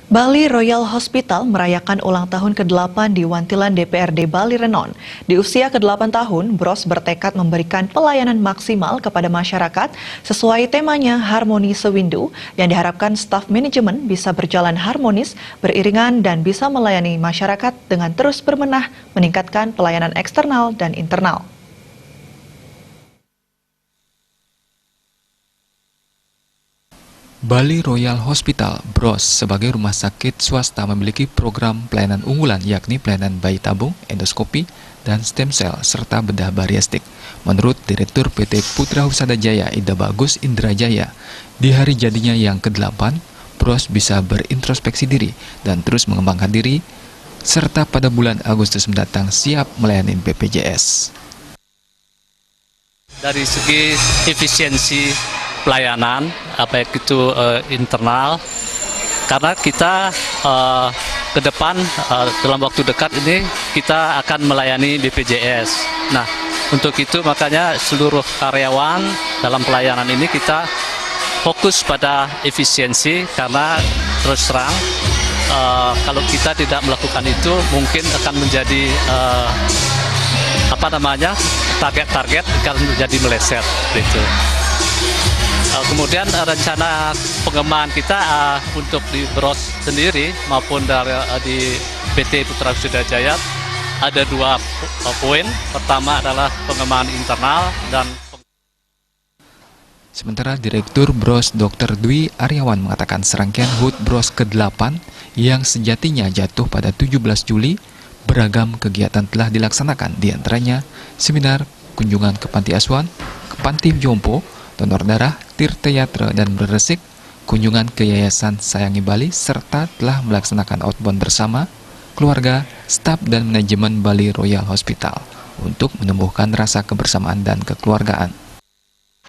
Bali Royal Hospital merayakan ulang tahun ke-8 di Wantilan DPRD Bali Renon. Di usia ke-8 tahun, Bros bertekad memberikan pelayanan maksimal kepada masyarakat sesuai temanya Harmoni Sewindu yang diharapkan staf manajemen bisa berjalan harmonis, beriringan dan bisa melayani masyarakat dengan terus berbenah meningkatkan pelayanan eksternal dan internal. Bali Royal Hospital, BROS, sebagai rumah sakit swasta memiliki program pelayanan unggulan yakni pelayanan bayi tabung, endoskopi, dan stem cell, serta bedah bariastik. Menurut Direktur PT Putra Husada Jaya Ida Bagus Indrajaya, di hari jadinya yang ke-8, BROS bisa berintrospeksi diri dan terus mengembangkan diri, serta pada bulan Agustus mendatang siap melayani BPJS. Dari segi efisiensi pelayanan, baik itu internal, karena kita ke depan dalam waktu dekat ini kita akan melayani BPJS. Nah, untuk itu makanya seluruh karyawan dalam pelayanan ini kita fokus pada efisiensi, karena terus terang kalau kita tidak melakukan itu mungkin akan menjadi target-target akan menjadi meleset gitu. Kemudian rencana pengembangan kita untuk di BROS sendiri maupun di PT Putra Husada Jaya ada dua poin. Pertama adalah pengembangan internal dan Sementara Direktur BROS Dr. Dwi Aryawan mengatakan serangkaian HUT BROS ke-8 yang sejatinya jatuh pada 17 Juli, beragam kegiatan telah dilaksanakan, diantaranya seminar, kunjungan ke panti asuhan, ke panti jompo, donor darah, tirta-yatra dan beresik, kunjungan ke Yayasan Sayangi Bali, serta telah melaksanakan outbound bersama keluarga, staf dan manajemen Bali Royal Hospital untuk menumbuhkan rasa kebersamaan dan kekeluargaan.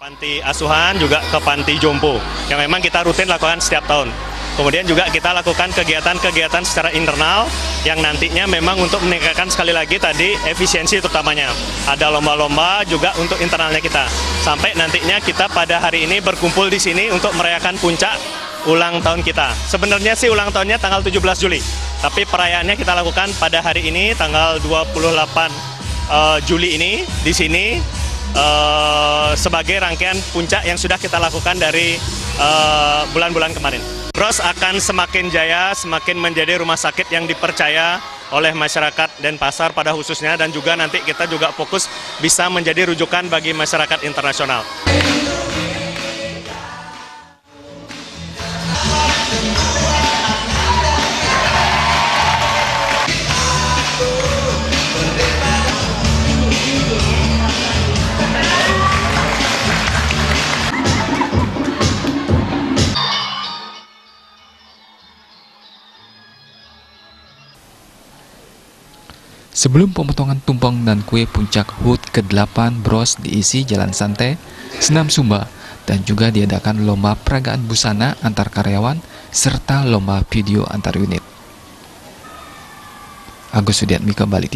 Panti asuhan juga ke panti jompo yang memang kita rutin lakukan setiap tahun. Kemudian juga kita lakukan kegiatan-kegiatan secara internal yang nantinya memang untuk meningkatkan sekali lagi tadi efisiensi terutamanya. Ada lomba-lomba juga untuk internalnya kita. Sampai nantinya kita pada hari ini berkumpul di sini untuk merayakan puncak ulang tahun kita. Sebenarnya sih ulang tahunnya tanggal 17 Juli. Tapi perayaannya kita lakukan pada hari ini tanggal 28 Juli ini di sini sebagai rangkaian puncak yang sudah kita lakukan dari bulan-bulan kemarin. BROS akan semakin jaya, semakin menjadi rumah sakit yang dipercaya oleh masyarakat dan pasar pada khususnya, dan juga nanti kita juga fokus bisa menjadi rujukan bagi masyarakat internasional. Sebelum pemotongan tumpeng dan kue puncak HUT ke-8 BROS diisi jalan santai, senam sumba, dan juga diadakan lomba peragaan busana antar karyawan serta lomba video antar unit. Agus Sudiatmika, Bali.